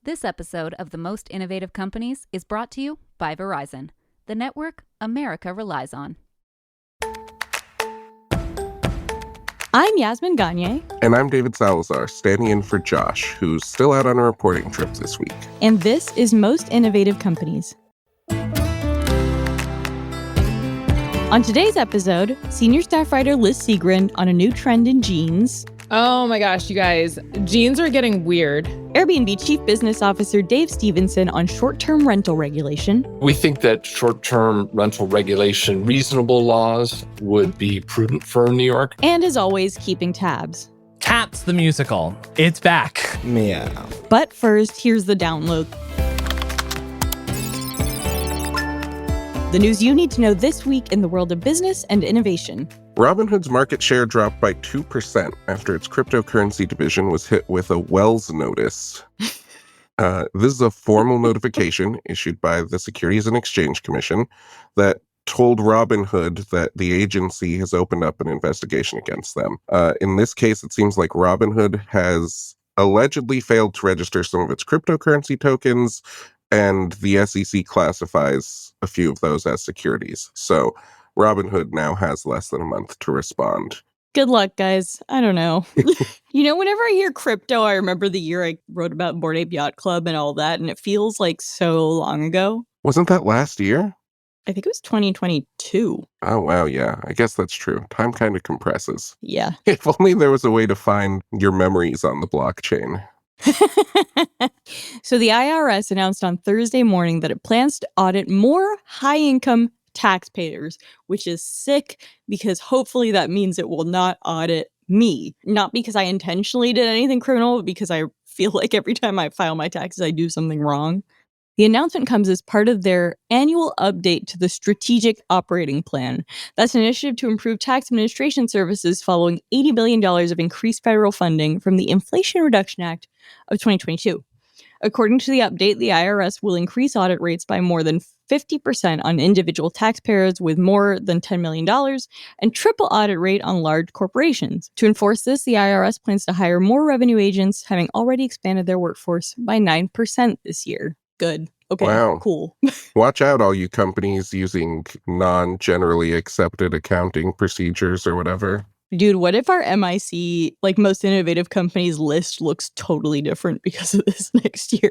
This episode of The Most Innovative Companies is brought to you by Verizon, the network America relies on. I'm Yasmin Gagne. And I'm David Salazar, standing in for Josh, who's still out on a reporting trip this week. And this is Most Innovative Companies. On today's episode, senior staff writer Liz Segran on a new trend in jeans. Oh my gosh, you guys. Jeans are getting weird. Airbnb Chief Business Officer Dave Stephenson on short-term rental regulation. We think that short-term rental regulation, reasonable laws, would be prudent for New York. And as always, keeping tabs. Cats the musical. It's back. Meow. But first, here's the download. The news you need to know this week in the world of business and innovation. Robinhood's market share dropped by 2% after its cryptocurrency division was hit with a Wells notice. This is a formal notification issued by the Securities and Exchange Commission that told Robinhood that the agency has opened up an investigation against them. In this case, it seems like Robinhood has allegedly failed to register some of its cryptocurrency tokens, and the SEC classifies a few of those as securities. So Robinhood now has less than a month to respond. Good luck, guys. I don't know. Whenever I hear crypto, I remember the year I wrote about Bored Ape Yacht Club and all that, and it feels like so long ago. Wasn't that last year? I think it was 2022. Oh, wow, yeah. I guess that's true. Time kind of compresses. Yeah. If only there was a way to find your memories on the blockchain. So the IRS announced on Thursday morning that it plans to audit more high-income taxpayers, which is sick because hopefully that means it will not audit me. Not because I intentionally did anything criminal, but because I feel like every time I file my taxes, I do something wrong. The announcement comes as part of their annual update to the Strategic Operating Plan. That's an initiative to improve tax administration services following $80 billion of increased federal funding from the Inflation Reduction Act of 2022. According to the update, the IRS will increase audit rates by more than 50% on individual taxpayers with more than $10 million and triple audit rate on large corporations. To enforce this, the IRS plans to hire more revenue agents, having already expanded their workforce by 9% this year. Good. Okay, wow. Cool. Watch out, all you companies using non-generally accepted accounting procedures or whatever. Dude, what if our MIC, Most Innovative Companies list looks totally different because of this next year?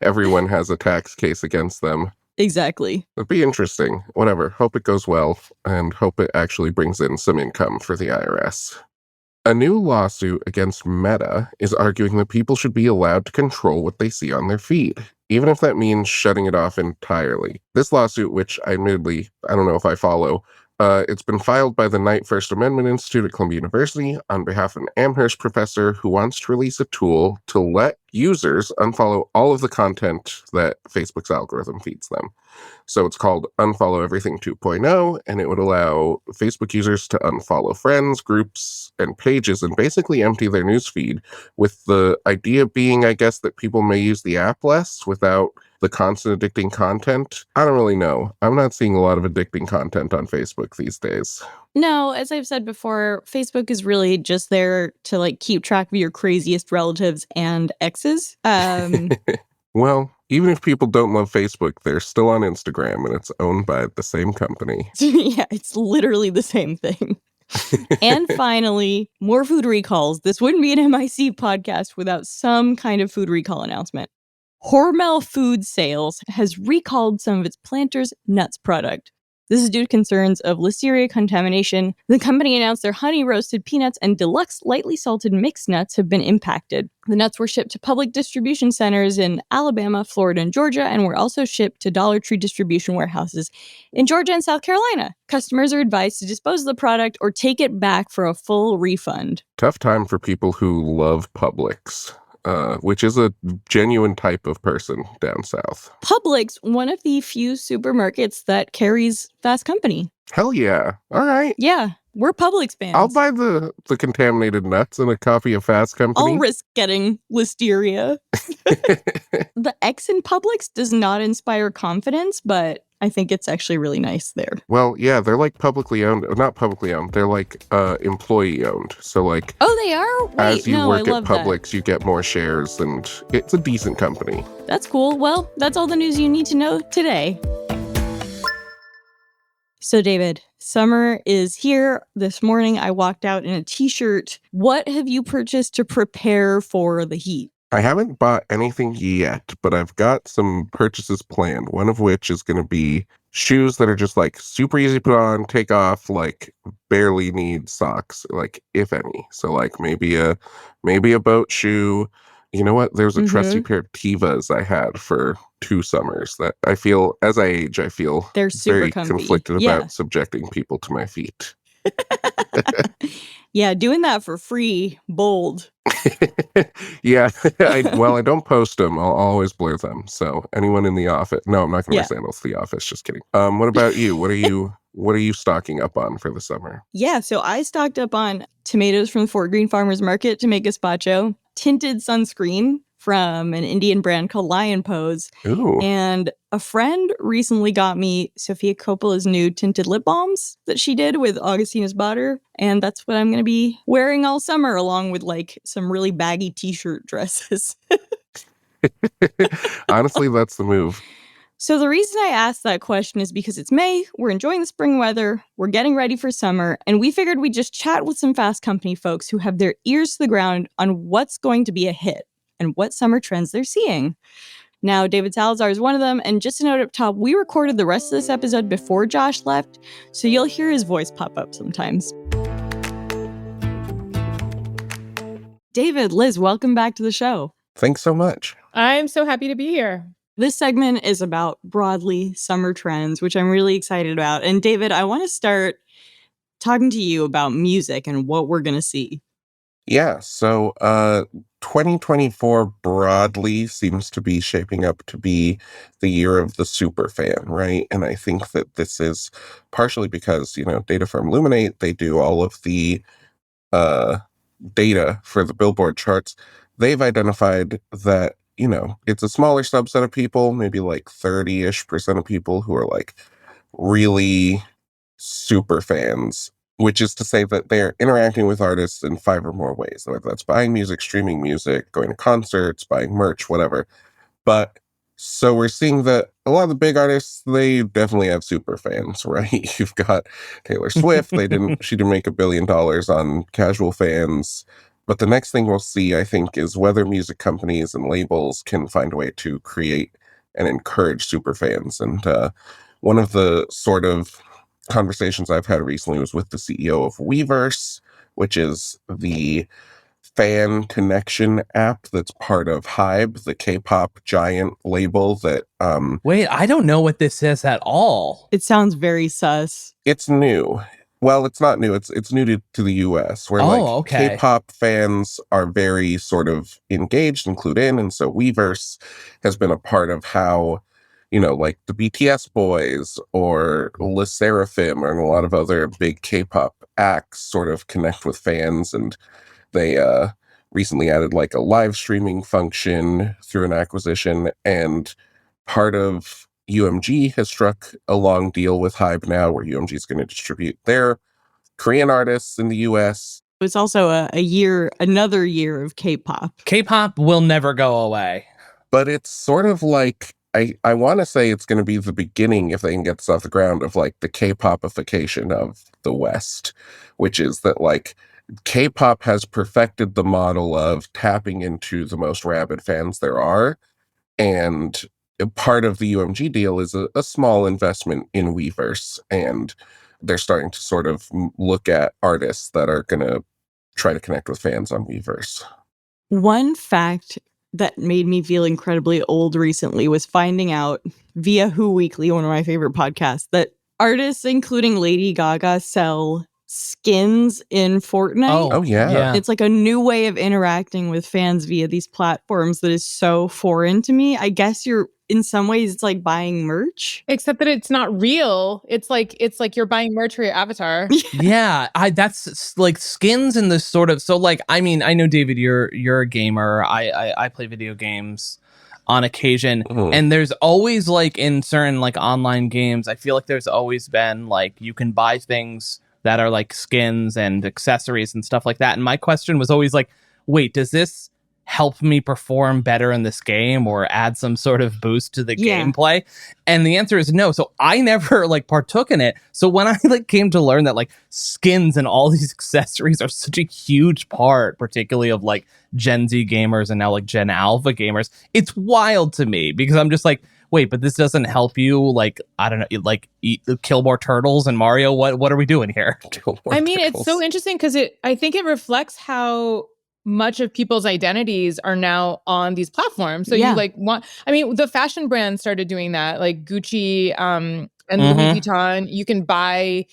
Everyone has a tax case against them. Exactly. It'd be interesting. Whatever. Hope it goes well and hope it actually brings in some income for the IRS. A new lawsuit against Meta is arguing that people should be allowed to control what they see on their feed, even if that means shutting it off entirely. This lawsuit, which admittedly, I don't know if I follow, it's been filed by the Knight First Amendment Institute at Columbia University on behalf of an Amherst professor who wants to release a tool to let users unfollow all of the content that Facebook's algorithm feeds them. So it's called Unfollow Everything 2.0, and it would allow Facebook users to unfollow friends, groups, and pages and basically empty their newsfeed, with the idea being, I guess, that people may use the app less without the constant addicting content. I don't really know. I'm not seeing a lot of addicting content on Facebook these days. No, as I've said before, Facebook is really just there to keep track of your craziest relatives and exes. Well, even if people don't love Facebook, they're still on Instagram and it's owned by the same company. Yeah, it's literally the same thing. And finally, more food recalls. This wouldn't be an MIC podcast without some kind of food recall announcement. Hormel Food Sales has recalled some of its Planters nuts product. This is due to concerns of Listeria contamination. The company announced their honey roasted peanuts and deluxe lightly salted mixed nuts have been impacted. The nuts were shipped to public distribution centers in Alabama, Florida, and Georgia, and were also shipped to Dollar Tree distribution warehouses in Georgia and South Carolina. Customers are advised to dispose of the product or take it back for a full refund. Tough time for people who love Publix. Which is a genuine type of person down south. Publix, one of the few supermarkets that carries Fast Company. Hell yeah. All right. Yeah, we're Publix fans. I'll buy the contaminated nuts and a copy of Fast Company. I'll risk getting Listeria. The X in Publix does not inspire confidence, but I think it's actually really nice there. Well, yeah, they're like publicly owned. Not publicly owned. They're like employee owned. So like, Oh, they are? Wait, as you no, I work love at Publix, you get more shares, and it's a decent company. That's cool. Well, that's all the news you need to know today. So, David, summer is here. This morning, I walked out in a t-shirt. What have you purchased to prepare for the heat? I haven't bought anything yet, but I've got some purchases planned, one of which is going to be shoes that are just like super easy to put on, take off, like barely need socks, like if any. So like maybe a boat shoe. You know what? There's a trusty pair of Tevas I had for 2 summers that I feel, as I age, I feel They're super very comfy. conflicted Yeah. about subjecting people to my feet. Yeah, doing that for free, bold. Yeah, I don't post them. I'll always blur them. So anyone in the office, no, I'm not going to wear sandals to the office. Just kidding. What about you? What are you stocking up on for the summer? Yeah, so I stocked up on tomatoes from the Fort Greene Farmers Market to make gazpacho, tinted sunscreen from an Indian brand called Lion Pose. Ooh. And a friend recently got me Sofia Coppola's new tinted lip balms that she did with Augustina's butter. And that's what I'm going to be wearing all summer, along with like some really baggy t-shirt dresses. Honestly, that's the move. So the reason I asked that question is because it's May, we're enjoying the spring weather, we're getting ready for summer, and we figured we'd just chat with some Fast Company folks who have their ears to the ground on what's going to be a hit and what summer trends they're seeing. Now, David Salazar is one of them, and just a note up top, we recorded the rest of this episode before Josh left, so you'll hear his voice pop up sometimes. David, Liz, welcome back to the show. Thanks so much. I'm so happy to be here. This segment is about broadly summer trends, which I'm really excited about. And David, I want to start talking to you about music and what we're going to see. Yeah, so 2024 broadly seems to be shaping up to be the year of the super fan, right? And I think that this is partially because, data from Luminate, they do all of the data for the Billboard charts. They've identified that, it's a smaller subset of people, maybe like 30-ish% of people who are like really super fans, which is to say that they're interacting with artists in 5 or more ways, whether that's buying music, streaming music, going to concerts, buying merch, whatever. But so we're seeing that a lot of the big artists, they definitely have super fans, right? You've got Taylor Swift. She didn't make $1 billion on casual fans. But the next thing we'll see, I think, is whether music companies and labels can find a way to create and encourage super fans. And one of the sort of conversations I've had recently was with the CEO of Weverse, which is the fan connection app that's part of Hybe, the K-pop giant label that Wait, I don't know what this is at all. It sounds very sus. It's new. Well, it's not new. It's new to the US, where okay. K-pop fans are very sort of engaged and clued in. And so Weverse has been a part of how, like the BTS boys or Le Sserafim and a lot of other big K-pop acts sort of connect with fans. And they recently added like a live streaming function through an acquisition. And part of UMG has struck a long deal with Hybe now, where UMG is going to distribute their Korean artists in the US. It's also another year of K-pop. K-pop will never go away. But it's sort of like, I want to say it's going to be the beginning, if they can get this off the ground, of like the K-popification of the West, which is that like K-pop has perfected the model of tapping into the most rabid fans there are. And part of the UMG deal is a small investment in Weverse, and they're starting to sort of look at artists that are going to try to connect with fans on Weverse. One fact that made me feel incredibly old recently was finding out via Who Weekly, one of my favorite podcasts, that artists, including Lady Gaga, sell skins in Fortnite. Oh yeah. It's like a new way of interacting with fans via these platforms that is so foreign to me. I guess in some ways it's like buying merch. Except that it's not real. It's like you're buying merch for your avatar. Yeah, that's like skins in this sort of, so like, I mean, I know David, you're a gamer. I play video games. on occasion. Mhm. And there's always like in certain like online games, I feel like there's always been like you can buy things that are like skins and accessories and stuff like that. And my question was always like, wait, does this help me perform better in this game or add some sort of boost to the Yeah. gameplay? And the answer is no. So I never like partook in it. So when I like came to learn that like skins and all these accessories are such a huge part, particularly of like Gen Z gamers and now like Gen Alpha gamers, it's wild to me because I'm just like, wait, but this doesn't help you like, I don't know, like kill more turtles in Mario. What are we doing here? I mean, it's so interesting because I think it reflects how much of people's identities are now on these platforms. So Yeah. you like want, I mean, the fashion brands started doing that, like Gucci and Mhm. Louis Vuitton. You can buy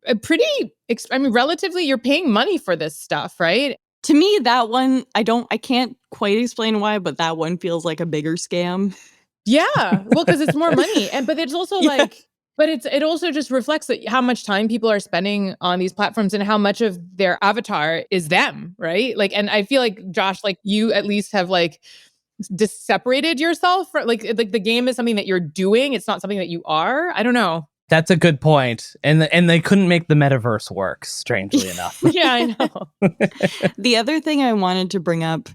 a pretty, I mean, relatively, you're paying money for this stuff, right? To me, that one, I can't quite explain why, but that one feels like a bigger scam. Yeah, well, because it's more money, but it's also Yeah. like, but it also just reflects that how much time people are spending on these platforms and how much of their avatar is them, right? Like, and I feel like Josh, like you at least have like separated yourself from like the game is something that you're doing. It's not something that you are. I don't know. That's a good point. And they couldn't make the metaverse work, strangely enough. Yeah, I know. The other thing I wanted to bring up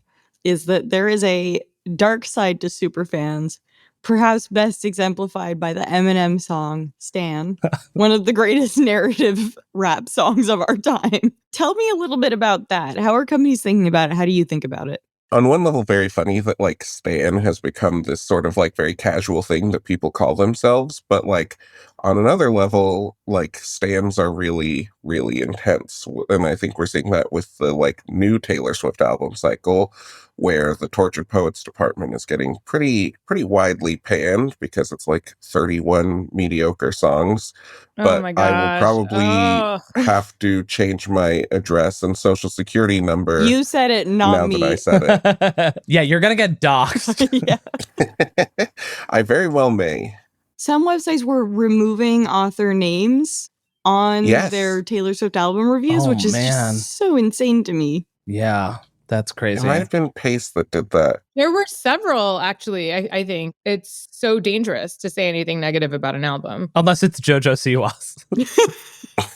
is that there is a dark side to superfans, perhaps best exemplified by the Eminem song Stan, one of the greatest narrative rap songs of our time. Tell me a little bit about that. How are companies thinking about it? How do you think about it? On one level, very funny that like Stan has become this sort of like very casual thing that people call themselves. But like on another level, like Stans are really, really intense. And I think we're seeing that with the like new Taylor Swift album cycle, where the Tortured Poets department is getting pretty widely panned because it's like 31 mediocre songs. Oh But my I will gosh. probably Oh. have to change my address and social security number You said it, not now me. that I said it. Yeah, you're gonna get doxxed. Yeah. I very well may. Some websites were removing author names on Yes. their Taylor Swift album reviews, Oh, which is man. just so insane to me. Yeah, that's It crazy. might have been Pace that did that. There were several, actually. I think it's so dangerous to say anything negative about an album. Unless it's JoJo Siwas.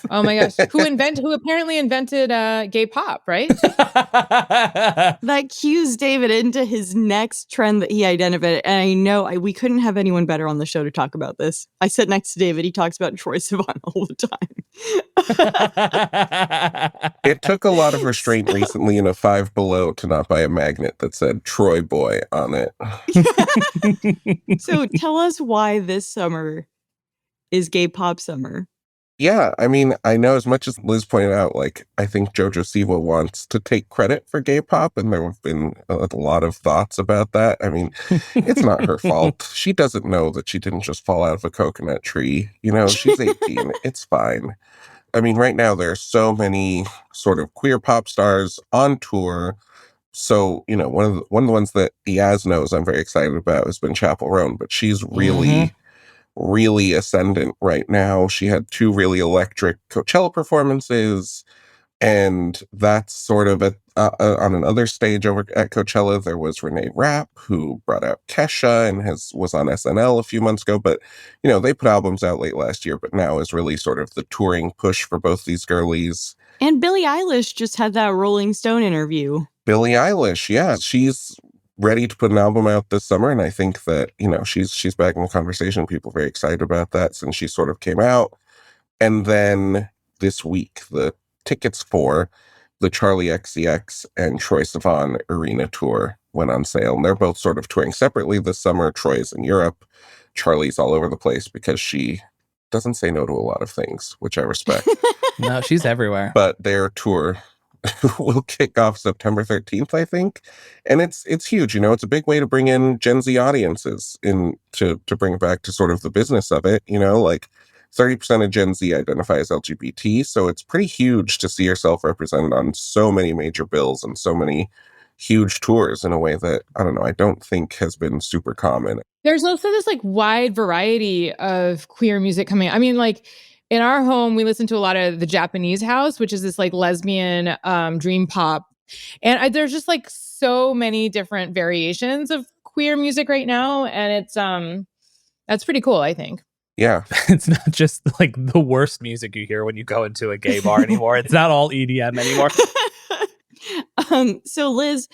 Oh my gosh, who apparently invented gay pop, right? That cues David into his next trend that he identified. And I know we couldn't have anyone better on the show to talk about this. I sit next to David. He talks about Troye Sivan all the time. It took a lot of restraint recently in a Five Below to not buy a magnet that said Troy Boy on it. So tell us why this summer is gay pop summer. Yeah, I mean, I know as much as Liz pointed out, like, I think Jojo Siwa wants to take credit for gay pop, and there have been a lot of thoughts about that. I mean, it's not her fault. She doesn't know that she didn't just fall out of a coconut tree. You know, she's 18. It's fine. I mean, right now there are so many sort of queer pop stars on tour. So, you know, one of the ones that Yaz knows I'm very excited about has been Chappell Roan, but she's really really ascendant right now. She had 2 really electric Coachella performances, and that's sort of on another stage over at Coachella. There was Renee Rapp, who brought out Kesha and was on SNL a few months ago. But you know, they put albums out late last year, but now is really sort of the touring push for both these girlies. And Billie Eilish just had that Rolling Stone interview. Billie Eilish, yeah, she's ready to put an album out this summer, and I think that, you know, she's back in the conversation. People are very excited about that since she sort of came out. And then this week, the tickets for the Charlie XCX and Troye Sivan Arena tour went on sale, and they're both sort of touring separately this summer. Troy's in Europe, Charlie's all over the place because she doesn't say no to a lot of things, which I respect. No, she's everywhere. But their tour will kick off September 13th, I think. And it's huge. You know, it's a big way to bring in Gen Z audiences to bring it back to sort of the business of it. You know, like 30% of Gen Z identify as LGBT. So it's pretty huge to see yourself represented on so many major bills and so many huge tours in a way that, I don't know, I don't think has been super common. There's also this like wide variety of queer music coming. I mean, like, in our home, we listen to a lot of the Japanese house, which is this like lesbian dream pop. And there's just like so many different variations of queer music right now, and it's that's pretty cool, I think. Yeah. It's not just like the worst music you hear when you go into a gay bar anymore. It's not all EDM anymore. So Liz,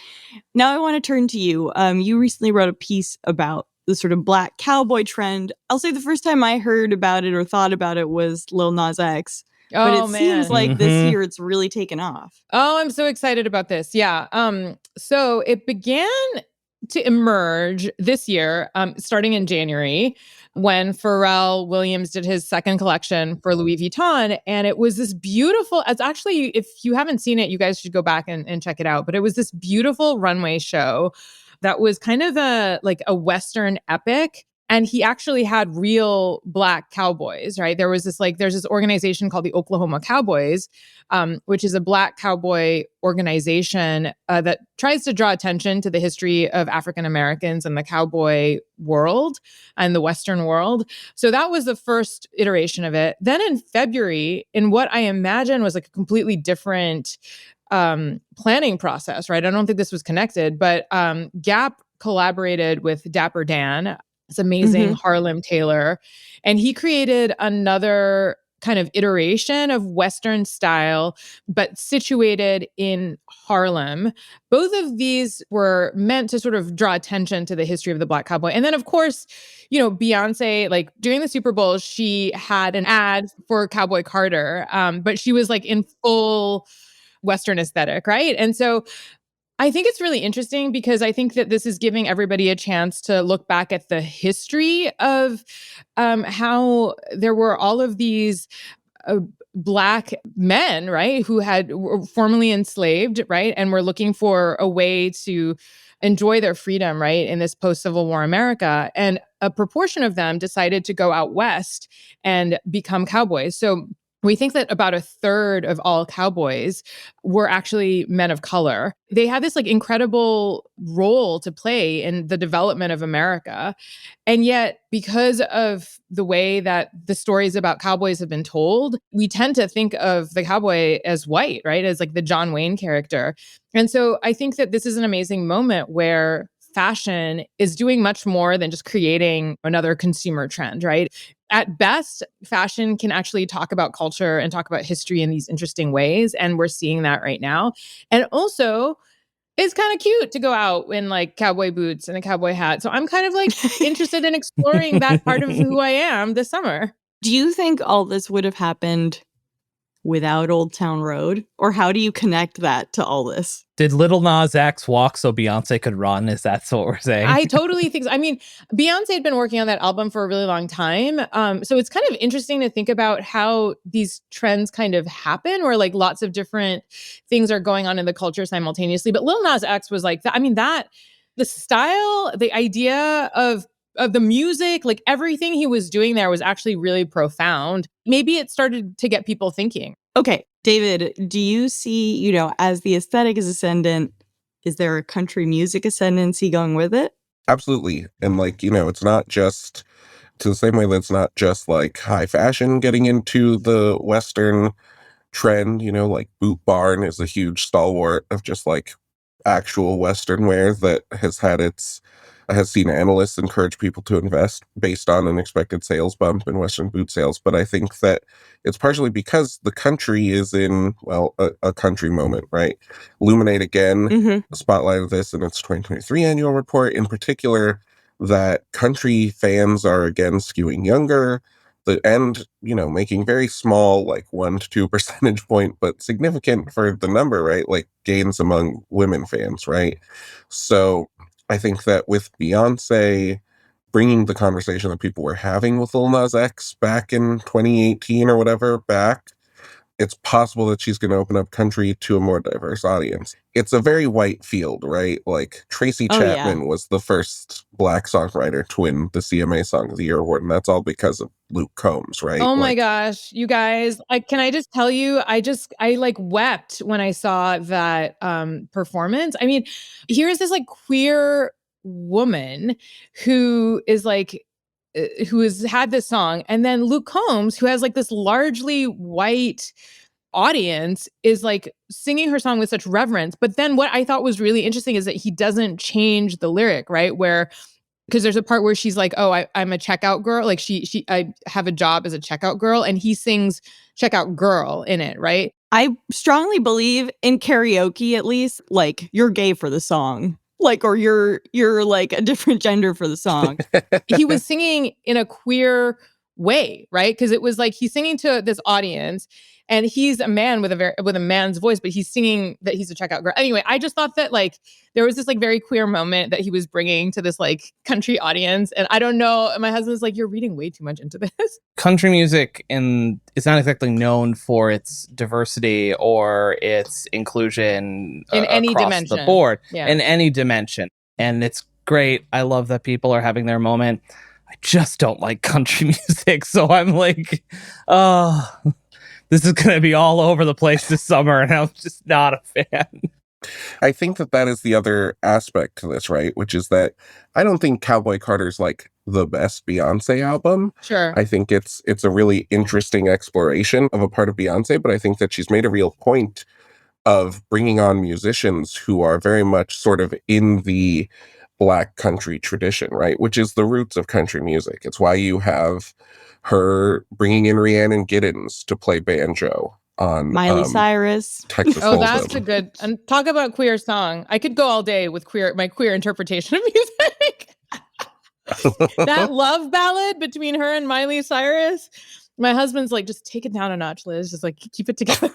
now I want to turn to you. You recently wrote a piece about the sort of black cowboy trend. I'll say the first time I heard about it or thought about it was Lil Nas X. But it seems like this year it's really taken off. Oh, I'm so excited about this. Yeah. So it began to emerge this year, starting in January, when Pharrell Williams did his second collection for Louis Vuitton. And it was this beautiful, it's actually, if you haven't seen it, you guys should go back and check it out. But it was this beautiful runway show that was kind of a Western epic. And he actually had real black cowboys, right? There's this organization called the Oklahoma Cowboys, which is a black cowboy organization that tries to draw attention to the history of African Americans and the cowboy world and the Western world. So that was the first iteration of it. Then in February, in what I imagine was like a completely different planning process, right? I don't think this was connected, but Gap collaborated with Dapper Dan, this amazing Harlem tailor, and he created another kind of iteration of Western style, but situated in Harlem. Both of these were meant to sort of draw attention to the history of the black cowboy. And then, of course, you know, Beyonce, like during the Super Bowl, she had an ad for Cowboy Carter, but she was like in full Western aesthetic, right? And so I think it's really interesting because I think that this is giving everybody a chance to look back at the history of how there were all of these Black men, right, who were formerly enslaved, right, and were looking for a way to enjoy their freedom, right, in this post-Civil War America. And a proportion of them decided to go out west and become cowboys. So we think that about a third of all cowboys were actually men of color. They had this like incredible role to play in the development of America. And yet, because of the way that the stories about cowboys have been told, we tend to think of the cowboy as white, right? As like the John Wayne character. And so I think that this is an amazing moment where fashion is doing much more than just creating another consumer trend, right? At best, fashion can actually talk about culture and talk about history in these interesting ways. And we're seeing that right now. And also, it's kind of cute to go out in like cowboy boots and a cowboy hat. So I'm kind of like interested in exploring that part of who I am this summer. Do you think all this would have happened without Old Town Road? Or how do you connect that to all this? Did Little Nas X walk so Beyonce could run? Is that what we're saying? I totally think so. I mean, Beyonce had been working on that album for a really long time. So it's kind of interesting to think about how these trends kind of happen, where like lots of different things are going on in the culture simultaneously. But Lil Nas X was like, the style, the idea of the music, like everything he was doing there was actually really profound. Maybe it started to get people thinking. Okay, David, do you see, as the aesthetic is ascendant, is there a country music ascendancy going with it? Absolutely. And it's not just to the same way that it's not just like high fashion getting into the Western trend, like Boot Barn is a huge stalwart of just like actual Western wear that has seen analysts encourage people to invest based on an expected sales bump in Western boot sales. But I think that it's partially because the country is in, a country moment, right? Illuminate again spotlighted this in its 2023 annual report, in particular, that country fans are again skewing younger, making very small, like 1 to 2 percentage point, but significant for the number, right? Like gains among women fans, right? So I think that with Beyonce bringing the conversation that people were having with Lil Nas X back in 2018 or whatever back, it's possible that she's going to open up country to a more diverse audience. It's a very white field, right? Like Tracy Chapman was the first Black songwriter to win the CMA Song of the Year award, and that's all because of Luke Combs, right? Oh my gosh, you guys! Can I just tell you? I like wept when I saw that performance. I mean, here's this like queer woman who is like who has had this song, and then Luke Combs, who has like this largely white audience is like singing her song with such reverence. But then what I thought was really interesting is that he doesn't change the lyric, right? Where because there's a part where she's like, "Oh, I'm a checkout girl." Like I have a job as a checkout girl, and he sings "checkout girl" in it, right? I strongly believe in karaoke, at least, like you're gay for the song, like, or you're like a different gender for the song. He was singing in a queer way, right? Because it was like he's singing to this audience, and he's a man with a man's voice, but he's singing that he's a checkout girl. Anyway, I just thought that like there was this like very queer moment that he was bringing to this like country audience, and I don't know. My husband's like, "You're reading way too much into this." Country music is not exactly known for its diversity or its inclusion In any across dimension. the board, Yeah. in any dimension. And it's great. I love that people are having their moment. I just don't like country music. So I'm like, oh, this is going to be all over the place this summer. And I'm just not a fan. I think that is the other aspect to this, right? Which is that I don't think Cowboy Carter's like the best Beyonce album. Sure. I think it's a really interesting exploration of a part of Beyonce, but I think that she's made a real point of bringing on musicians who are very much sort of in the Black country tradition, right? Which is the roots of country music. It's why you have her bringing in Rhiannon Giddens to play banjo on Miley Cyrus. Texas Oh, Hold'em. that's a good. And talk about queer song. I could go all day with my queer interpretation of music. That love ballad between her and Miley Cyrus. My husband's like, just take it down a notch, Liz. Just like keep it together.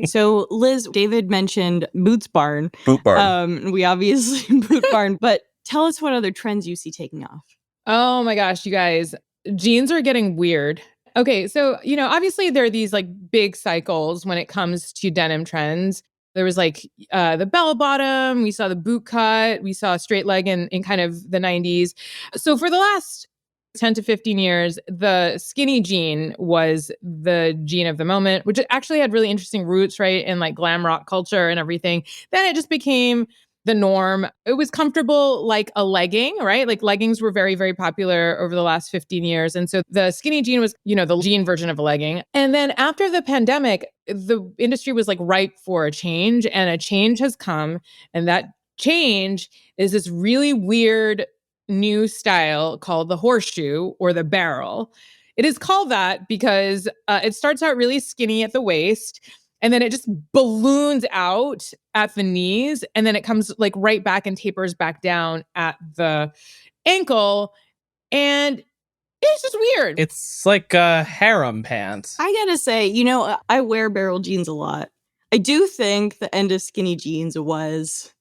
So, Liz, David mentioned Boots Barn. Boot Barn. We obviously Boot Barn, but tell us what other trends you see taking off. Oh my gosh, you guys, jeans are getting weird. Okay, so, obviously there are these like big cycles when it comes to denim trends. There was like the bell bottom, we saw the boot cut, we saw straight leg in kind of the 90s. So for the last 10 to 15 years, the skinny jean was the jean of the moment, which actually had really interesting roots, right, in like glam rock culture and everything. Then it just became the norm. It was comfortable like a legging, right? Like leggings were very, very popular over the last 15 years. And so the skinny jean was, the jean version of a legging. And then after the pandemic, the industry was like ripe for a change, and a change has come. And that change is this really weird new style called the horseshoe or the barrel. It is called that because it starts out really skinny at the waist, and then it just balloons out at the knees, and then it comes like right back and tapers back down at the ankle. And it's just weird. It's like harem pants. I gotta say, I wear barrel jeans a lot. I do think the end of skinny jeans was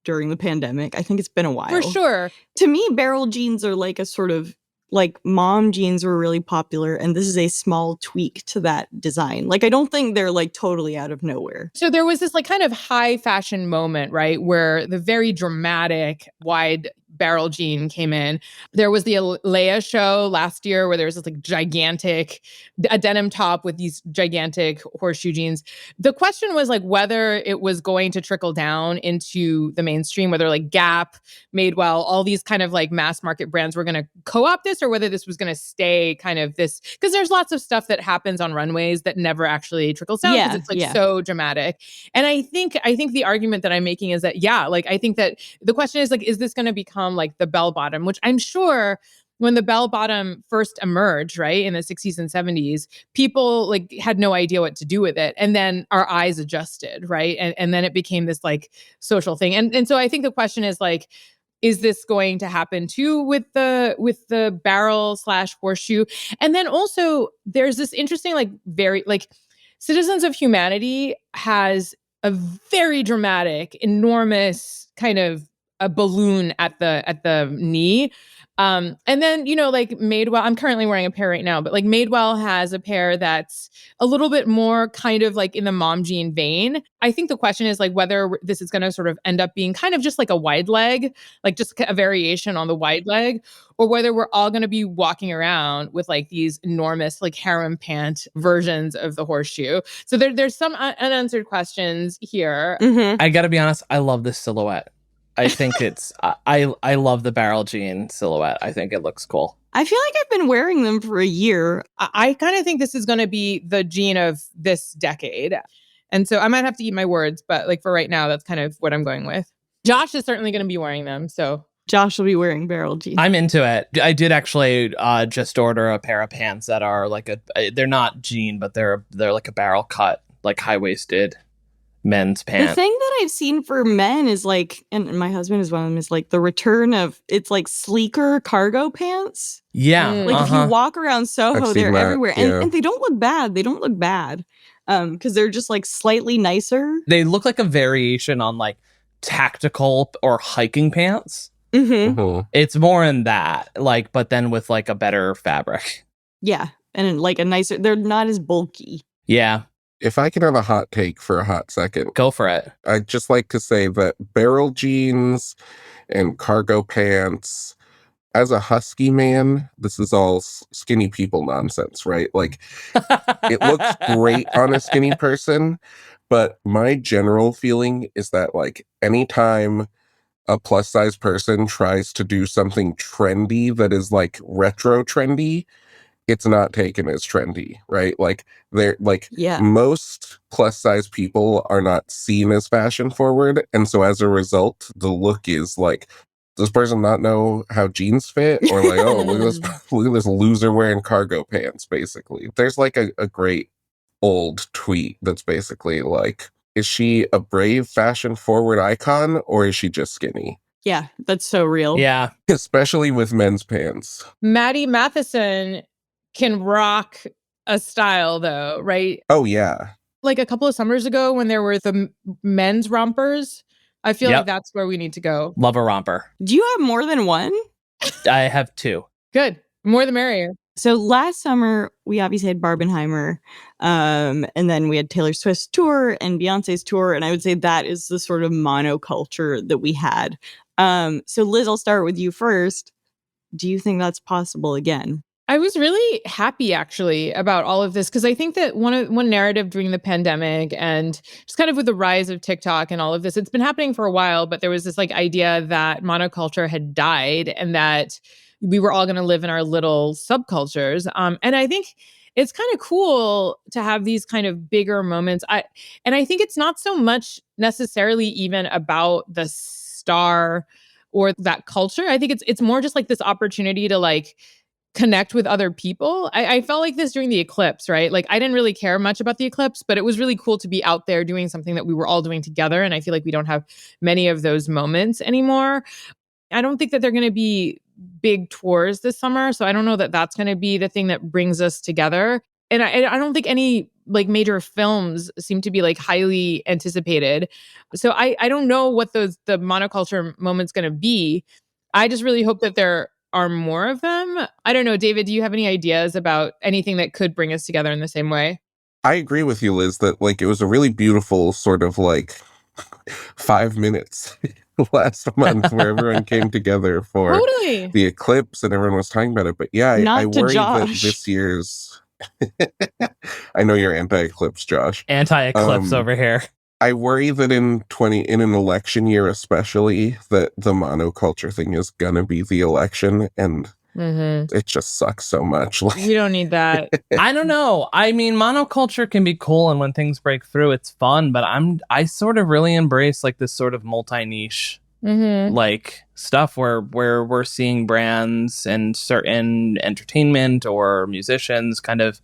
during the pandemic. I think it's been a while. For sure. To me, barrel jeans are like a sort of like mom jeans were really popular, and this is a small tweak to that design. Like, I don't think they're like totally out of nowhere. So there was this like kind of high fashion moment, right, where the very dramatic wide barrel jean came in. There was the Leila show last year where there was this like gigantic, a denim top with these gigantic horseshoe jeans. The question was like whether it was going to trickle down into the mainstream, whether like Gap, Madewell, all these kind of like mass market brands were going to co-opt this, or whether this was going to stay kind of this, because there's lots of stuff that happens on runways that never actually trickles down because it's like so dramatic. And I think the argument that I'm making is that, like I think that the question is like, is this going to become like the bell bottom, which I'm sure when the bell bottom first emerged, right, in the 60s and 70s, people like had no idea what to do with it. And then our eyes adjusted, right? And then it became this like social thing. And so I think the question is like, is this going to happen too with the barrel / horseshoe? And then also there's this interesting, like very like Citizens of Humanity has a very dramatic, enormous kind of a balloon at the knee. And then, like Madewell, I'm currently wearing a pair right now, but like Madewell has a pair that's a little bit more kind of like in the mom jean vein. I think the question is like whether this is going to sort of end up being kind of just like a wide leg, like just a variation on the wide leg, or whether we're all going to be walking around with like these enormous like harem pant versions of the horseshoe. So there's some unanswered questions here. Mm-hmm. I gotta be honest, I love this silhouette. I think it's I love the barrel jean silhouette. I think it looks cool. I feel like I've been wearing them for a year. I kind of think this is going to be the gene of this decade. And so I might have to eat my words, but like for right now, that's kind of what I'm going with. Josh is certainly going to be wearing them. So Josh will be wearing barrel jeans. I'm into it. I did actually just order a pair of pants that are like they're not jean, but they're like a barrel cut, like high-waisted men's pants. The thing that I've seen for men is like, and my husband is one of them, is like the return of, it's like sleeker cargo pants. Yeah. Like if you walk around Soho, I've they're seen that, everywhere. yeah. And they don't look bad. They don't look bad. Because they're just like slightly nicer. They look like a variation on like tactical or hiking pants. Mm-hmm. Mhm. It's more in that, like, but then with like a better fabric. Yeah. And like a nicer, they're not as bulky. Yeah, If I can have a hot take for a hot second, go for it. I'd just like to say that barrel jeans and cargo pants, as a husky man, this is all skinny people nonsense, right? Like, it looks great on a skinny person, but my general feeling is that, like, anytime a plus size person tries to do something trendy that is like retro trendy, it's not taken as trendy, right? Like, they're like, Yeah. most plus size people are not seen as fashion forward. And so as a result, the look is like, does this person not know how jeans fit? Or like, oh, look at this loser wearing cargo pants, basically. There's like a great old tweet that's basically like, is she a brave fashion forward icon or is she just skinny? Yeah. That's so real. Yeah. Especially with men's pants. Maddie Matheson can rock a style though, right? Oh, yeah. Like a couple of summers ago when there were the men's rompers, I feel Yep. like that's where we need to go. Love a romper. Do you have more than one? I have two. Good. More the merrier. So last summer, we obviously had Barbenheimer, and then we had Taylor Swift's tour and Beyonce's tour, and I would say that is the sort of monoculture that we had. So Liz, I'll start with you first. Do you think that's possible again? I was really happy actually about all of this because I think that one narrative during the pandemic and just kind of with the rise of TikTok and all of this, it's been happening for a while, but there was this like idea that monoculture had died and that we were all going to live in our little subcultures. And I think it's kind of cool to have these kind of bigger moments. I think it's not so much necessarily even about the star or that culture. I think it's more just like this opportunity to like connect with other people. I felt like this during the eclipse, right? Like I didn't really care much about the eclipse, but it was really cool to be out there doing something that we were all doing together. And I feel like we don't have many of those moments anymore. I don't think that they're going to be big tours this summer. So I don't know that that's going to be the thing that brings us together. And I don't think any like major films seem to be like highly anticipated. So I don't know what the monoculture moment's going to be. I just really hope that there are more of them. I don't know, David, do you have any ideas about anything that could bring us together in the same way? I agree with you, Liz, that like it was a really beautiful sort of like 5 minutes last month where everyone came together for Totally. the eclipse and everyone was talking about it. But yeah, I Not to worry that Josh. this year's I know you're anti-eclipse, Josh. Anti-eclipse over here. I worry that in an election year especially, that the monoculture thing is gonna be the election, and it just sucks so much. Like, We don't need that. I don't know. I mean, monoculture can be cool, and when things break through, it's fun. But I sort of really embrace like this sort of multi-niche like stuff where we're seeing brands and certain entertainment or musicians kind of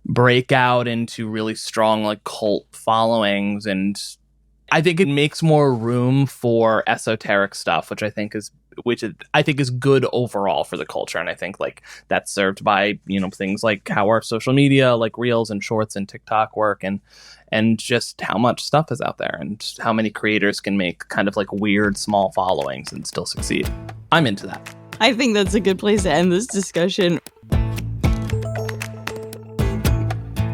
break out into really strong like cult followings, and I think it makes more room for esoteric stuff, which I think is good overall for the culture. And I think like that's served by, you know, things like how our social media like Reels and Shorts and TikTok work, and just how much stuff is out there and how many creators can make kind of like weird small followings and still succeed. I'm into that. I think that's a good place to end this discussion.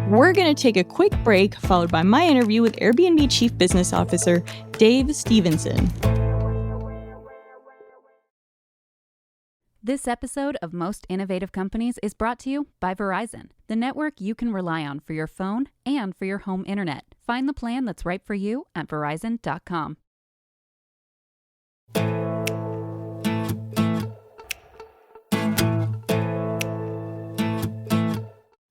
We're going to take a quick break, followed by my interview with Airbnb Chief Business Officer Dave Stephenson. This episode of Most Innovative Companies is brought to you by Verizon, the network you can rely on for your phone and for your home internet. Find the plan that's right for you at Verizon.com.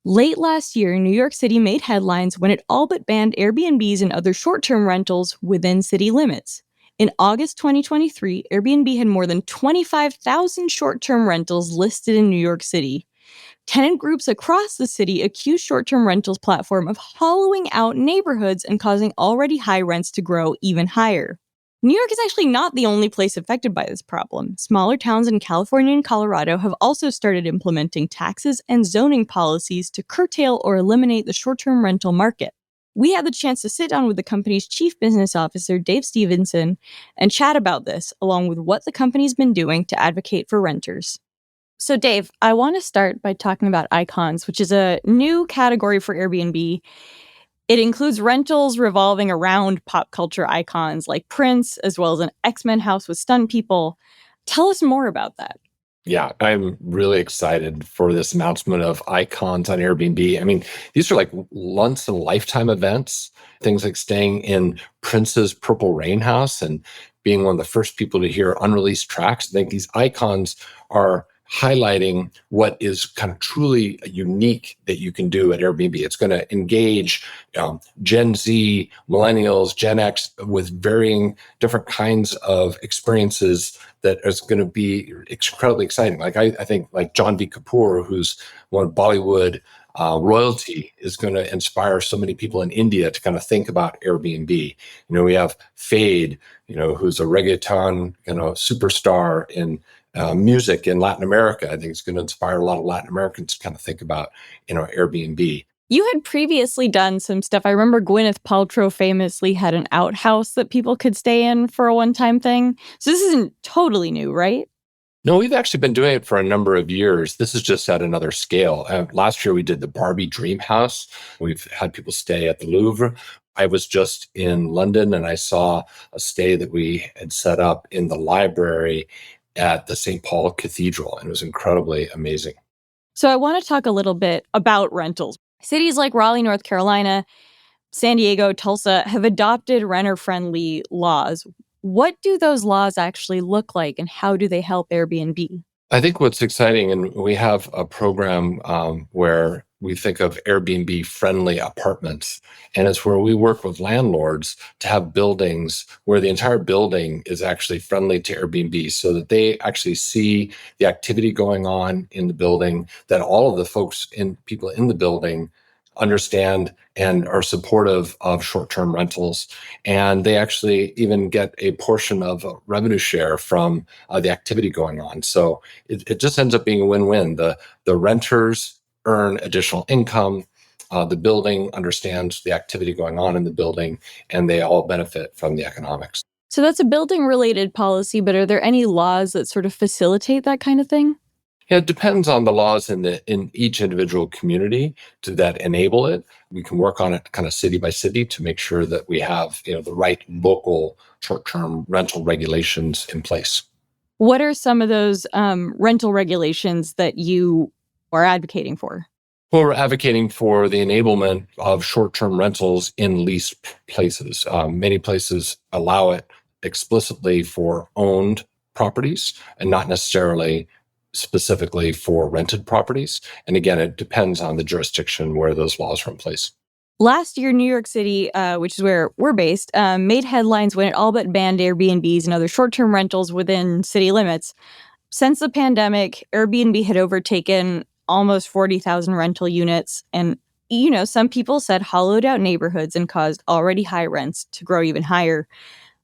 Late last year, New York City made headlines when it all but banned Airbnbs and other short-term rentals within city limits. In August 2023, Airbnb had more than 25,000 short-term rentals listed in New York City. Tenant groups across the city accused short-term rentals platform of hollowing out neighborhoods and causing already high rents to grow even higher. New York is actually not the only place affected by this problem. Smaller towns in California and Colorado have also started implementing taxes and zoning policies to curtail or eliminate the short-term rental market. We had the chance to sit down with the company's chief business officer, Dave Stephenson, and chat about this, along with what the company's been doing to advocate for renters. So, Dave, I want to start by talking about icons, which is a new category for Airbnb. It includes rentals revolving around pop culture icons like Prince, as well as an X-Men house with stunt people. Tell us more about that. Yeah, I'm really excited for this announcement of icons on Airbnb. I mean, these are like once in a lifetime events, things like staying in Prince's Purple Rain house and being one of the first people to hear unreleased tracks. I think these icons are highlighting what is kind of truly unique that you can do at Airbnb. It's going to engage Gen Z, millennials, Gen X with varying different kinds of experiences that is going to be incredibly exciting. Like I think like John V. Kapoor, who's one of Bollywood royalty, is going to inspire so many people in India to kind of think about Airbnb. You know, we have Fade, you know, who's a reggaeton, superstar in music in Latin America. I think it's going to inspire a lot of Latin Americans to kind of think about, Airbnb. You had previously done some stuff. I remember Gwyneth Paltrow famously had an outhouse that people could stay in for a one-time thing. So this isn't totally new, right? No, we've actually been doing it for a number of years. This is just at another scale. Last year, we did the Barbie Dream House. We've had people stay at the Louvre. I was just in London and I saw a stay that we had set up in the library at the St. Paul Cathedral, and it was incredibly amazing. So I want to talk a little bit about rentals. Cities like Raleigh, North Carolina, San Diego, Tulsa have adopted renter-friendly laws. What do those laws actually look like, and how do they help Airbnb? I think what's exciting, and we have a program where we think of Airbnb-friendly apartments, and it's where we work with landlords to have buildings where the entire building is actually friendly to Airbnb so that they actually see the activity going on in the building, that all of the people in the building understand and are supportive of short-term rentals. And they actually even get a portion of a revenue share from the activity going on. So it just ends up being a win-win. The renters earn additional income. The building understands the activity going on in the building, and they all benefit from the economics. So that's a building-related policy, but are there any laws that sort of facilitate that kind of thing? Yeah, it depends on the laws in each individual community that enable it. We can work on it kind of city by city to make sure that we have the right local short-term rental regulations in place. What are some of those rental regulations that you are advocating for? Well, we're advocating for the enablement of short-term rentals in leased places. Many places allow it explicitly for owned properties and not necessarily specifically for rented properties. And again, it depends on the jurisdiction where those laws are in place. Last year, New York City, which is where we're based, made headlines when it all but banned Airbnbs and other short-term rentals within city limits. Since the pandemic, Airbnb had overtaken almost 40,000 rental units. And, some people said hollowed out neighborhoods and caused already high rents to grow even higher.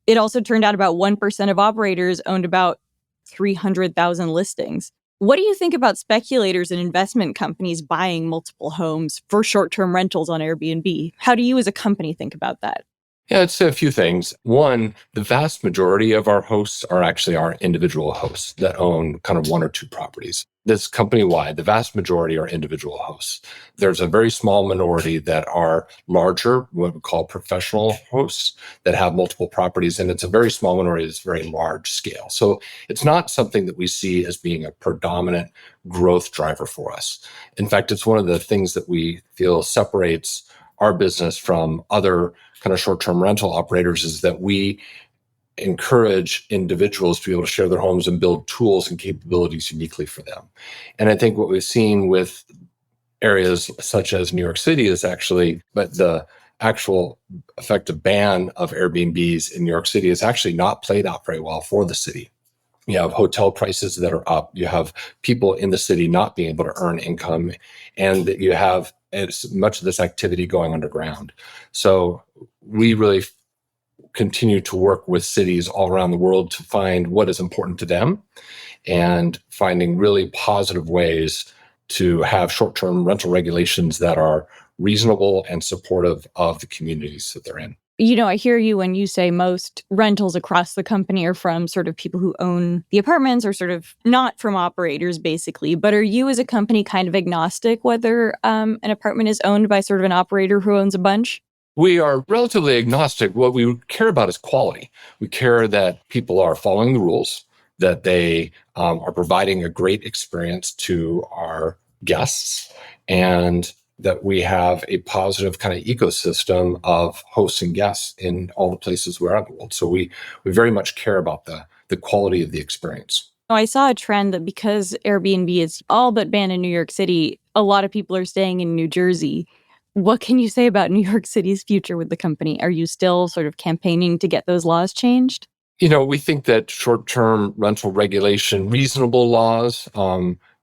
It also turned out about 1% of operators owned about 300,000 listings. What do you think about speculators and investment companies buying multiple homes for short-term rentals on Airbnb? How do you as a company think about that? Yeah, I'd say a few things. One, the vast majority of our hosts are actually our individual hosts that own kind of one or two properties. This company-wide, the vast majority are individual hosts. There's a very small minority that are larger, what we call professional hosts, that have multiple properties, and it's a very small minority that's very large scale. So it's not something that we see as being a predominant growth driver for us. In fact, it's one of the things that we feel separates our business from other kind of short-term rental operators is that we encourage individuals to be able to share their homes and build tools and capabilities uniquely for them. And I think what we've seen with areas such as New York City is actually, but the actual effective ban of Airbnbs in New York City is actually not played out very well for the city. You have hotel prices that are up. You have people in the city not being able to earn income, and you have much of this activity going underground. So we really continue to work with cities all around the world to find what is important to them and finding really positive ways to have short-term rental regulations that are reasonable and supportive of the communities that they're in. I hear you when you say most rentals across the company are from sort of people who own the apartments or sort of not from operators, basically. But are you as a company kind of agnostic whether an apartment is owned by sort of an operator who owns a bunch? We are relatively agnostic. What we care about is quality. We care that people are following the rules, that they are providing a great experience to our guests, and that we have a positive kind of ecosystem of hosts and guests in all the places we're at in the world. So we very much care about the quality of the experience. I saw a trend that because Airbnb is all but banned in New York City, a lot of people are staying in New Jersey. What can you say about New York City's future with the company? Are you still sort of campaigning to get those laws changed? We think that short-term rental regulation, reasonable laws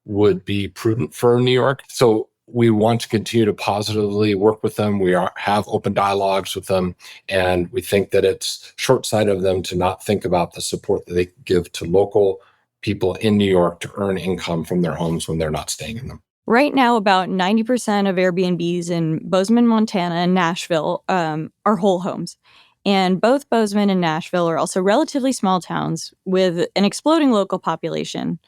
would be prudent for New York. So we want to continue to positively work with them. We have open dialogues with them, and we think that it's short-sighted of them to not think about the support that they give to local people in New York to earn income from their homes when they're not staying in them. Right now, about 90% of Airbnbs in Bozeman, Montana, and Nashville are whole homes. And both Bozeman and Nashville are also relatively small towns with an exploding local population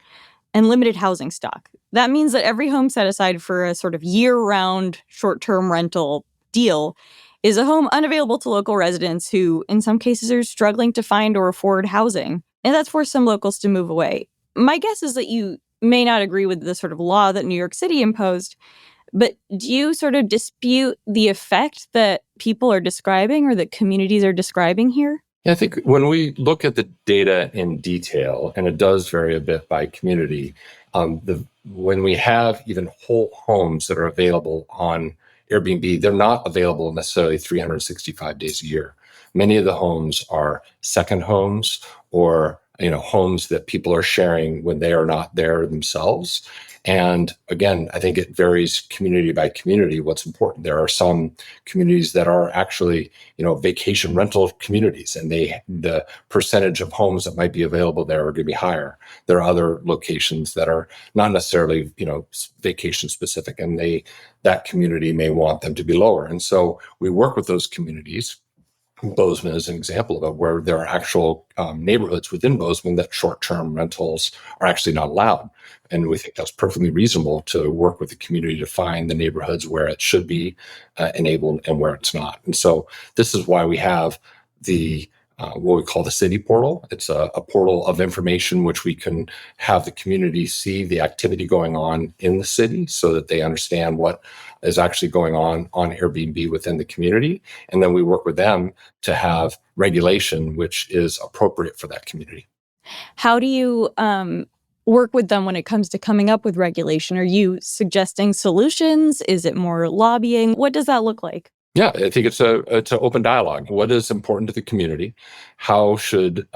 and limited housing stock. That means that every home set aside for a sort of year-round short-term rental deal is a home unavailable to local residents who, in some cases, are struggling to find or afford housing. And that's forced some locals to move away. My guess is that you may not agree with the sort of law that New York City imposed, but do you sort of dispute the effect that people are describing or that communities are describing here? Yeah, I think when we look at the data in detail, and it does vary a bit by community, when we have even whole homes that are available on Airbnb, they're not available necessarily 365 days a year. Many of the homes are second homes or homes that people are sharing when they are not there themselves. And again, I think it varies community by community what's important. There are some communities that are actually, vacation rental communities, and the percentage of homes that might be available there are going to be higher. There are other locations that are not necessarily, vacation specific, and that community may want them to be lower. And so we work with those communities. Bozeman is an example of where there are actual neighborhoods within Bozeman that short-term rentals are actually not allowed. And we think that's perfectly reasonable to work with the community to find the neighborhoods where it should be enabled and where it's not. And so this is why we have the what we call the city portal. It's a portal of information which we can have the community see the activity going on in the city so that they understand what is actually going on Airbnb within the community. And then we work with them to have regulation which is appropriate for that community. How do you work with them when it comes to coming up with regulation? Are you suggesting solutions? Is it more lobbying? What does that look like? Yeah, I think it's an open dialogue. What is important to the community? How should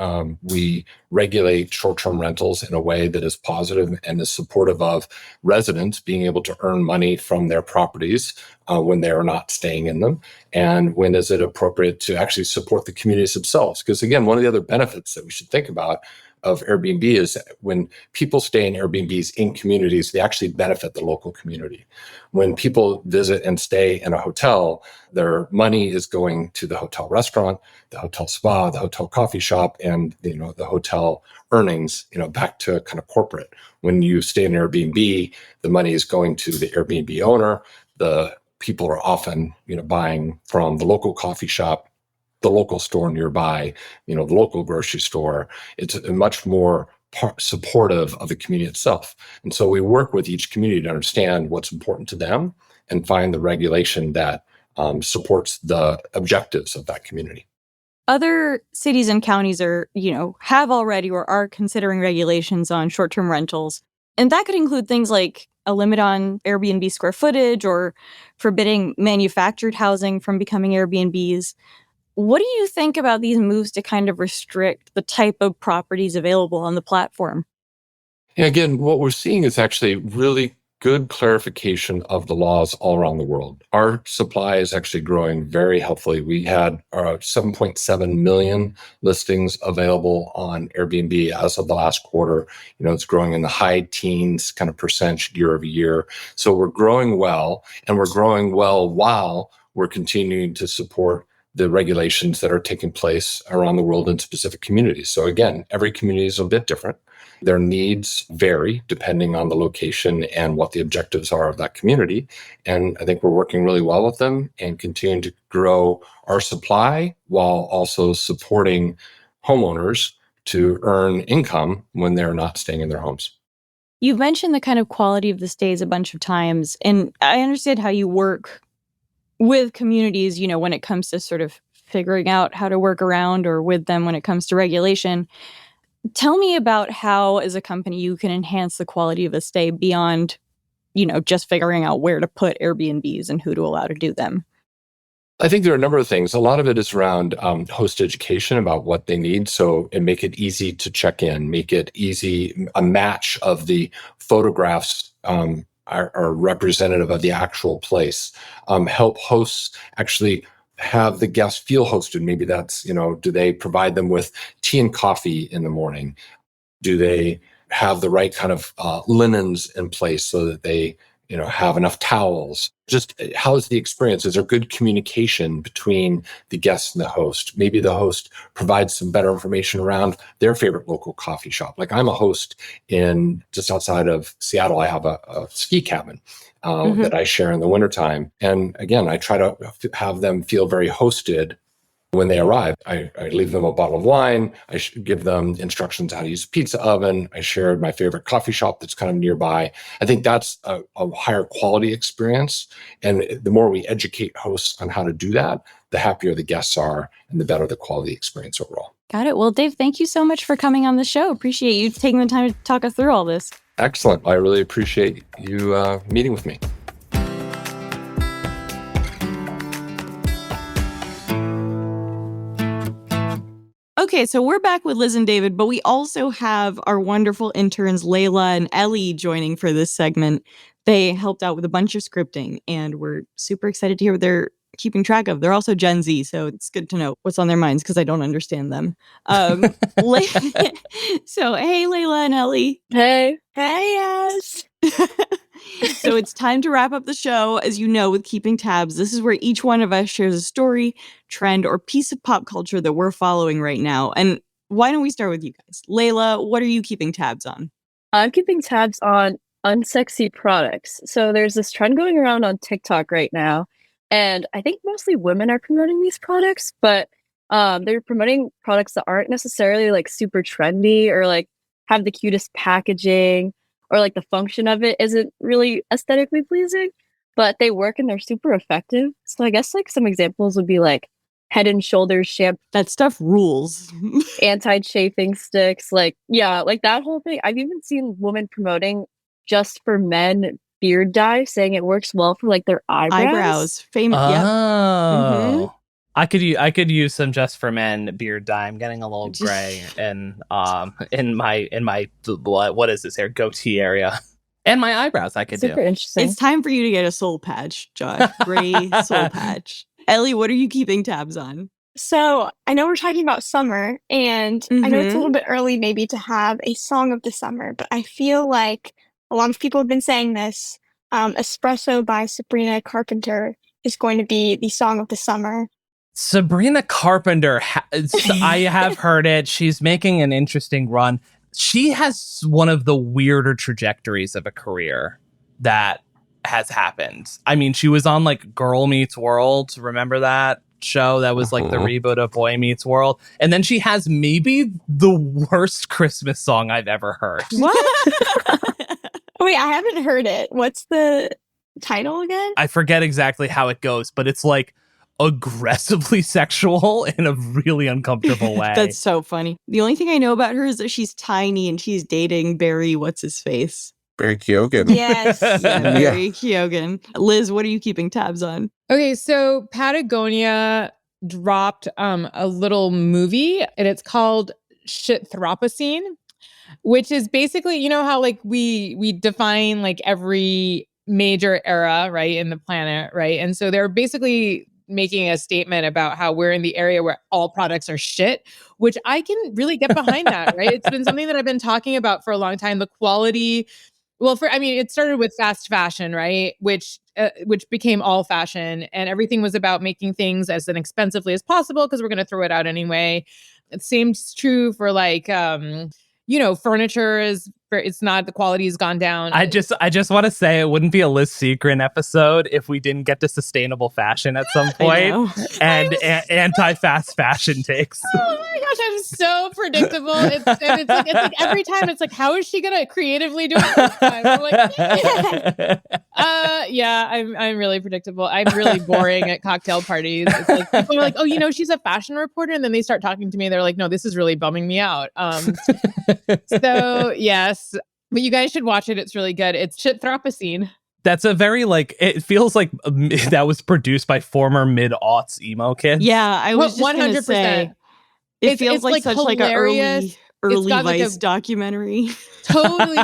we regulate short-term rentals in a way that is positive and is supportive of residents being able to earn money from their properties when they are not staying in them? And when is it appropriate to actually support the communities themselves? Because again, one of the other benefits that we should think about of Airbnb is when people stay in Airbnbs in communities, they actually benefit the local community. When people visit and stay in a hotel, their money is going to the hotel restaurant, the hotel spa, the hotel coffee shop, and the hotel earnings, back to kind of corporate. When you stay in Airbnb, the money is going to the Airbnb owner. The people are often, buying from the local coffee shop, the local store nearby, the local grocery store. It's a much more supportive of the community itself. And so we work with each community to understand what's important to them and find the regulation that supports the objectives of that community. Other cities and counties are, have already or are considering regulations on short-term rentals. And that could include things like a limit on Airbnb square footage or forbidding manufactured housing from becoming Airbnbs. What do you think about these moves to kind of restrict the type of properties available on the platform? Yeah, again, what we're seeing is actually really good clarification of the laws all around the world. Our supply is actually growing very healthily. We had 7.7 million listings available on Airbnb as of the last quarter. It's growing in the high teens kind of percent year over year. So we're growing well, and we're growing well while we're continuing to support the regulations that are taking place around the world in specific communities. So again, every community is a bit different. Their needs vary depending on the location and what the objectives are of that community. And I think we're working really well with them and continuing to grow our supply while also supporting homeowners to earn income when they're not staying in their homes. You've mentioned the kind of quality of the stays a bunch of times, and I understand how you work with communities, when it comes to sort of figuring out how to work around or with them when it comes to regulation. Tell me about how, as a company, you can enhance the quality of a stay beyond, just figuring out where to put Airbnbs and who to allow to do them. I think there are a number of things. A lot of it is around host education about what they need. And make it easy to check in, make it easy, a match of the photographs are representative of the actual place. Help hosts actually have the guests feel hosted. Maybe that's, do they provide them with tea and coffee in the morning? Do they have the right kind of linens in place so that they, have enough towels? Just how's the experience? Is there good communication between the guests and the host? Maybe the host provides some better information around their favorite local coffee shop. Like I'm a host in just outside of Seattle. I have a ski cabin that I share in the wintertime. And again, I try to have them feel very hosted when they arrive. I leave them a bottle of wine. I give them instructions how to use a pizza oven. I shared my favorite coffee shop that's kind of nearby. I think that's a higher quality experience. And the more we educate hosts on how to do that, the happier the guests are and the better the quality experience overall. Got it. Well, Dave, thank you so much for coming on the show. Appreciate you taking the time to talk us through all this. Excellent. I really appreciate you meeting with me. Okay, so we're back with Liz and David, but we also have our wonderful interns, Leila and Ellie, joining for this segment. They helped out with a bunch of scripting, and we're super excited to hear what they're keeping track of. They're also Gen Z, so it's good to know what's on their minds because I don't understand them. So, hey, Leila and Ellie. Hey. Hey, yes. So it's time to wrap up the show. As you know, with Keeping Tabs, this is where each one of us shares a story, trend, or piece of pop culture that we're following right now. And why don't we start with you guys? Leila, what are you keeping tabs on? I'm keeping tabs on unsexy products. So there's this trend going around on TikTok right now. And I think mostly women are promoting these products, but they're promoting products that aren't necessarily like super trendy or like have the cutest packaging, or like the function of it isn't really aesthetically pleasing, but they work and they're super effective. So I guess like some examples would be like Head and Shoulders shampoo. That stuff rules. Anti-chafing sticks. Like, yeah, like that whole thing. I've even seen women promoting Just for Men beard dye, saying it works well for like their eyebrows. Famous. Oh. Yep. Mm-hmm. I could use some Just for Men beard dye. I'm getting a little gray in my what is this here, goatee area, and my eyebrows. I could Super interesting. It's time for you to get a soul patch, Josh. Gray soul patch. Ellie, what are you keeping tabs on? So I know we're talking about summer, and I know it's a little bit early maybe to have a song of the summer, but I feel like a lot of people have been saying this. Espresso by Sabrina Carpenter is going to be the song of the summer. Sabrina Carpenter, I have heard it. She's making an interesting run. She has one of the weirder trajectories of a career that has happened. I mean, she was on like Girl Meets World. Remember that show? That was like the reboot of Boy Meets World. And then she has maybe the worst Christmas song I've ever heard. What? Wait, I haven't heard it. What's the title again? I forget exactly how it goes, but it's like aggressively sexual in a really uncomfortable way. That's so funny. The only thing I know about her is that she's tiny and she's dating Barry what's-his-face. Very Kyogen. Yes. Very Kyogen. Liz, what are you keeping tabs on? Okay, so Patagonia dropped a little movie, and it's called Shitthropocene, which is basically, you know how like we define like every major era, right, in the planet, right? And so they're basically making a statement about how we're in the area where all products are shit, which I can really get behind that, right? It's been something that I've been talking about for a long time. The quality, well, I mean, it started with fast fashion, right? Which became all fashion, and everything was about making things as inexpensively as possible because we're going to throw it out anyway. It seems true for like, furniture it's not, the quality has gone down. I just want to say it wouldn't be a Liz Segran episode if we didn't get to sustainable fashion at some point and anti-fast fashion takes. Oh my gosh, I'm so predictable. It's like every time it's like, how is she gonna creatively do it this time? I'm like, I'm really predictable. I'm really boring at cocktail parties. It's like people are like, oh, she's a fashion reporter, and then they start talking to me. They're like, no, this is really bumming me out. So yes, but you guys should watch it. It's really good. It's Shitthropocene. That's a very it feels like that was produced by former mid-aughts emo kids. Yeah, I was just 100%. Say, it feels like such hilarious. Like an early Vice documentary. Totally.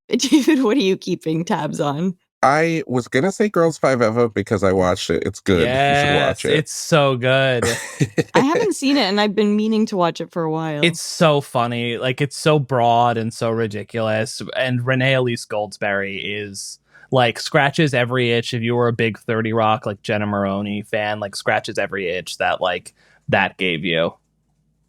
David, what are you keeping tabs on? I was going to say Girls 5 Eva because I watched it. It's good. Yes, you should watch it. It's so good. I haven't seen it, and I've been meaning to watch it for a while. It's so funny. Like, it's so broad and so ridiculous. And Renee Elise Goldsberry is, like, scratches every itch. If you were a big 30 Rock, like, Jenna Maroney fan, like, scratches every itch that, like, that gave you.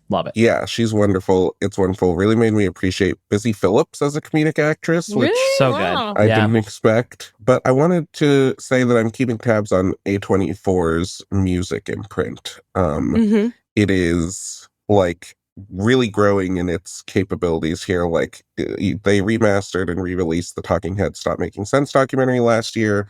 Love it. Yeah, she's wonderful. It's wonderful. Really made me appreciate Busy Phillips as a comedic actress, which so good. I didn't expect. But I wanted to say that I'm keeping tabs on A24's music imprint. It is like really growing in its capabilities here. Like they remastered and re-released the Talking Heads Stop Making Sense documentary last year,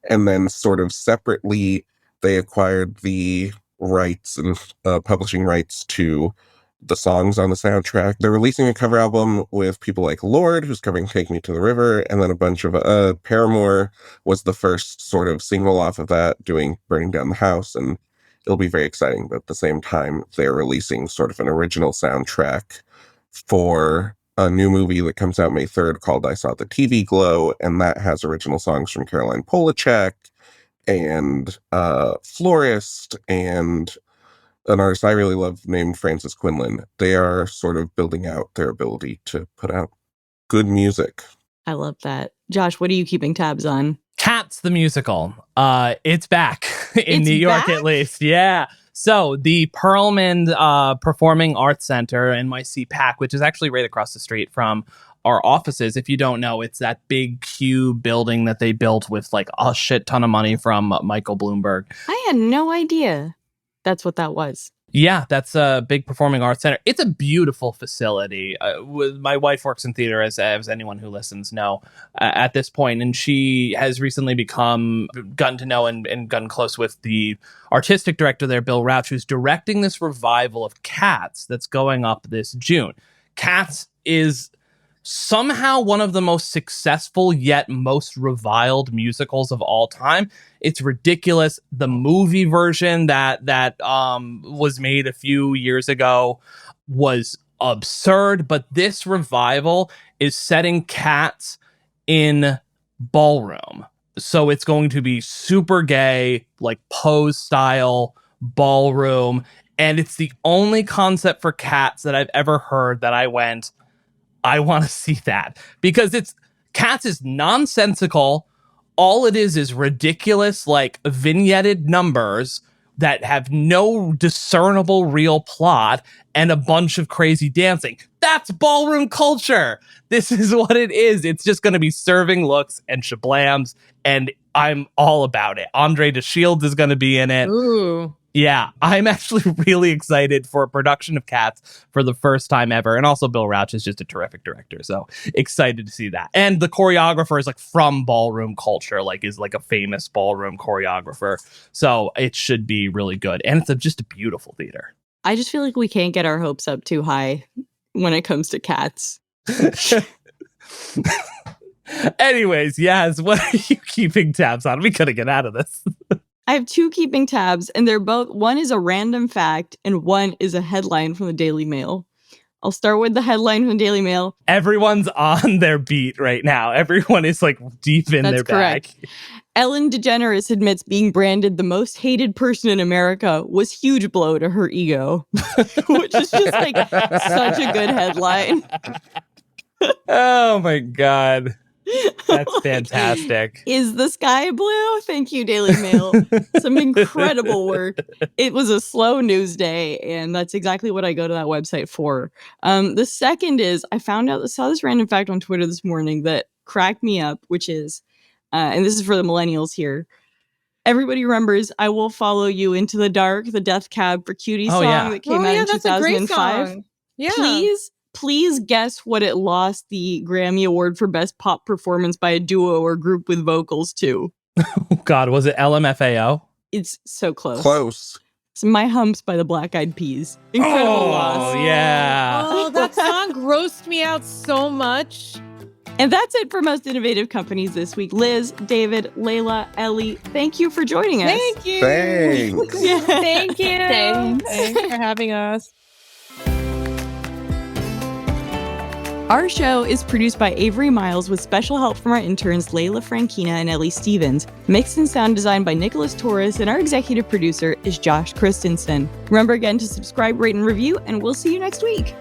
and then sort of separately they acquired the rights and publishing rights to the songs on the soundtrack. They're releasing a cover album with people like Lorde, who's covering Take Me to the River, and then a bunch of Paramore was the first sort of single off of that, doing Burning Down the House, and it'll be very exciting. But at the same time, they're releasing sort of an original soundtrack for a new movie that comes out May 3rd called I Saw the TV Glow, and that has original songs from Caroline Polachek and Florist and an artist I really love named Frances Quinlan. They are sort of building out their ability to put out good music. I love that. Josh, what are you keeping tabs on? Cats the musical. It's back in New York at least. Yeah. So the Perlman Performing Arts Center, NYC PAC, which is actually right across the street from our offices. If you don't know, it's that big cube building that they built with like a shit ton of money from Michael Bloomberg. I had no idea that's what that was. Yeah, that's a big performing arts center. It's a beautiful facility. My wife works in theater, as anyone who listens know at this point, and she has recently gotten to know and gotten close with the artistic director there, Bill Rauch, who's directing this revival of Cats that's going up this June. Cats is somehow one of the most successful yet most reviled musicals of all time. It's ridiculous. The movie version that was made a few years ago was absurd, but this revival is setting Cats in ballroom. So it's going to be super gay, like Pose style ballroom, and it's the only concept for Cats that I've ever heard that I went, I want to see that, because Cats is nonsensical. All it is ridiculous, like vignetted numbers that have no discernible real plot and a bunch of crazy dancing. That's ballroom culture. This is what it is. It's just going to be serving looks and shablams, and I'm all about it. Andre DeShields is going to be in it. Ooh. Yeah, I'm actually really excited for a production of Cats for the first time ever. And also Bill Rauch is just a terrific director. So excited to see that. And the choreographer is like from ballroom culture, like is like a famous ballroom choreographer. So it should be really good. And it's just a beautiful theater. I just feel like we can't get our hopes up too high when it comes to Cats. Anyways, yes, what are you keeping tabs on? We gotta get out of this. I have 2 keeping tabs, and they're both, one is a random fact, and one is a headline from the Daily Mail. I'll start with the headline from the Daily Mail. Everyone's on their beat right now. Everyone is like deep in their bag. Correct. Ellen DeGeneres admits being branded the most hated person in America was huge blow to her ego, which is just like such a good headline. Oh my God. That's Like, fantastic. Is the sky blue? Thank you, Daily Mail. Some incredible work. It was a slow news day, and that's exactly what I go to that website for. The second is I saw this random fact on Twitter this morning that cracked me up, which is, and this is for the millennials here. Everybody remembers "I Will Follow You Into the Dark," the Death Cab for Cutie song that came out in 2005. Yeah. Please guess what it lost the Grammy Award for Best Pop Performance by a duo or group with vocals to. Oh God, was it LMFAO? It's so close. Close. It's My Humps by the Black Eyed Peas. Incredible loss. Oh, yeah. Oh, that song grossed me out so much. And that's it for Most Innovative Companies this week. Liz, David, Leila, Ellie, thank you for joining us. Thank you. Thanks. Yeah. Thank you. Thanks. Thanks for having us. Our show is produced by Avery Miles with special help from our interns Leila, Frankina, and Ellie Stevens. Mixed and sound designed by Nicholas Torres, and our executive producer is Josh Christensen. Remember again to subscribe, rate, and review, and we'll see you next week.